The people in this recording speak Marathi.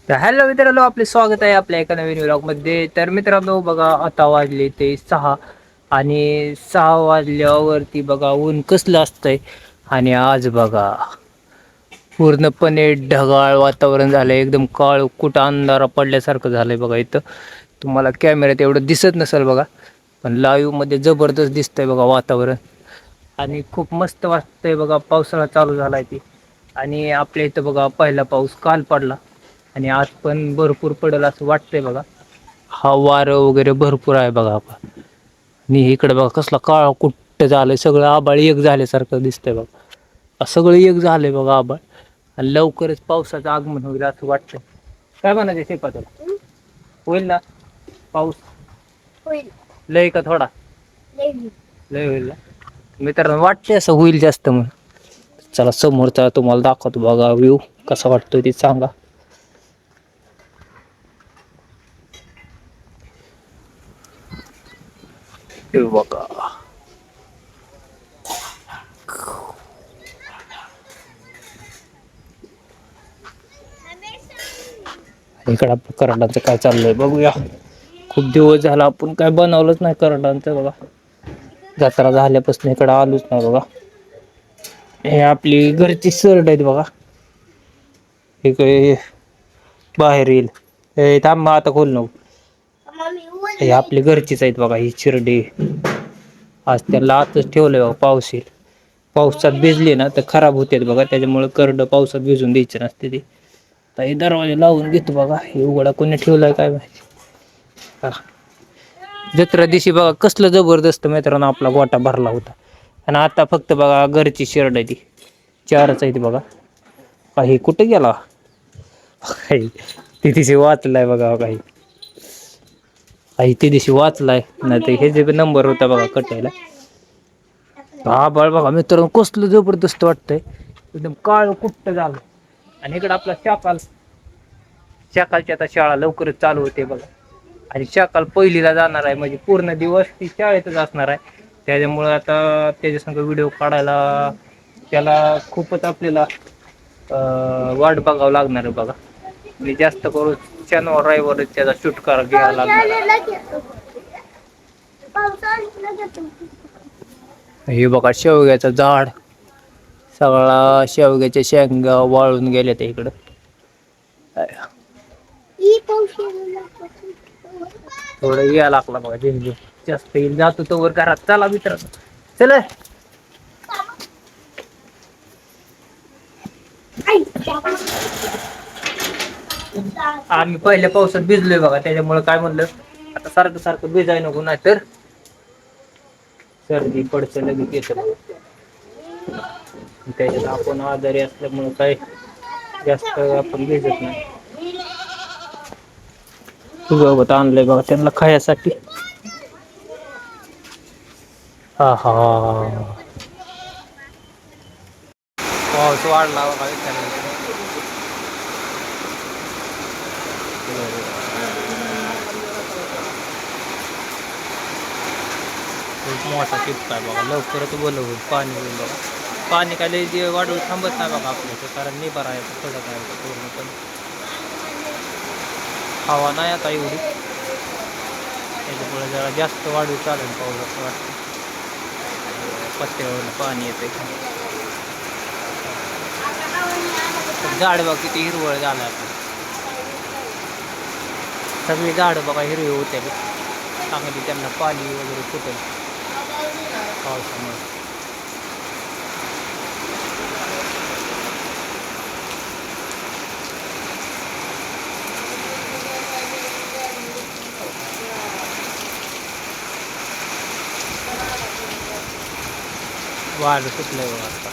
तर हॅलो मित्रांनो, आपले स्वागत आहे आपल्या एका नवीन व्लॉगमध्ये. तर मित्रांनो बघा, आता वाजले ते 6 आणि 6 वाजल्यावरती बघा ऊन कसलं असतंय. आणि आज बघा पूर्णपणे ढगाळ वातावरण झालंय, एकदम काळ कुठं अंधारा पडल्यासारखं झालंय बघा. इथं तुम्हाला कॅमेऱ्यात एवढं दिसत नसेल बघा, पण लाईव्ह मध्ये जबरदस्त दिसतंय बघा वातावरण. आणि खूप मस्त वाटतंय बघा, पावसाळा चालू झालाय ती. आणि आपल्या इथं बघा पहिला पाऊस काल पडला आणि आज पण भरपूर पडेल असं वाटतंय बघा. हा वारं वगैरे भरपूर आहे बघा. आणि इकडे बघा कसला काळा कुट्ट झालंय, सगळं आबाळ एक झाल्यासारखं दिसतंय बघा. सगळं एक झालंय बघा आबाळ. आणि लवकरच पावसाचं आगमन होईल असं वाटतंय. काय म्हणायचं शेपा तुला? होईल ना पाऊस? होईल. लय का थोडा? लय होईल ना. मित्रांनो वाटतंय असं होईल जास्त म्हणून. चला समोरचा तुम्हाला दाखवतो बघा व्ह्यू कसा वाटतोय ते सांगा. हे बघा. इकडं आपलं करंडाचं काय चाललंय बघूया. खूप दिवस झाला आपण काय बनवलंच नाही करंडाचं बघा. जत्रा झाल्यापासून इकडं आलोच नाही बघा. हे आपली घरची सरड आहेत बघा. इकडे बाहेर येईल. हे थांब मग आता खोलू नको. हे आपली घरचीच आहेत बघा ही शिर्डी. आज त्याला आतच ठेवलंय बघा, पाऊस येईल. पावसात भिजली ना तर खराब होते बघा, त्याच्यामुळे करडं पावसात भिजून द्यायची नसते ती. आता हे दरवाजा लावून घेतो बघा. हे उघडा कोणी ठेवलाय काय माहिती. जत्रा दिवशी बघा कसलं जबरदस्त मित्रांनो आपला गोठा भरला होता. आणि आता फक्त बघा घरची शेरड आहे ती. चारच आहे ती बघा. काही कुठे गेला? तिथेच वाचलाय बघा काही. ते दिवशी वाचलाय नाही तर हे जे नंबर होता बघा कटायला. आभाळ बघा मित्रांनो कसलं जबरदस्त वाटतंय. एकदम काळ कुट्ट झालं. आणि इकडं आपला सकाळची आता शाळा लवकरच चालू होते बघा. आणि सकाळ पहिलीला जाणार आहे म्हणजे पूर्ण दिवस ती शाळेतच असणार आहे. त्याच्यामुळे आता त्याच्या संग व्हिडिओ काढायला त्याला खूपच आपल्याला वाट बघावं लागणार आहे बघा. मी जास्त करून शनिवार रविवारच त्याचा शूट घ्यायला लागणार. हे बघा शेवग्याचं झाड. सगळा शेवग्याच्या शेंगा वाळून गेल्यात इकडं. थोडं याय लागला बघा झिमझिम. जास्त येईल जातो तोवर घरात. चला मित्रांनो चल. आम्ही पहिल्या पावसात भिजलोय बघा, त्याच्यामुळे काय म्हणलं आता सारखं सारखं भिजाय नको नाही तर सर्दी पडतं लगेच येतं बघा. त्याच्यात आपण आजारी असल्यामुळे काय जास्त आपण भिजत नाही. गवत आणलंय बघा त्यांना खायासाठी. हा हा. पाऊस वाढला बघा. खूप मोठा टिपका आहे बघा. लवकरच ओलं होईल, पाणी होईल बघा. पाणी काय लय वाढवून थांबत नाही बघा आपल्या इथं, कारण निबार आहे कडक आहे पूर्ण. पण हवा नाही आता एवढी, त्याच्यामुळे जरा जास्त वाढू चालेल पाऊस असं वाटतं. पत्त्यावरून पाणी येते. झाड बघा किती हिरवळ झालं आता. सगळी झाडं बघा हिरवी होते चांगली, त्यांना पाणी वगैरे फुटेल पावसामुळे. वाढ सुटलंय बघा आता.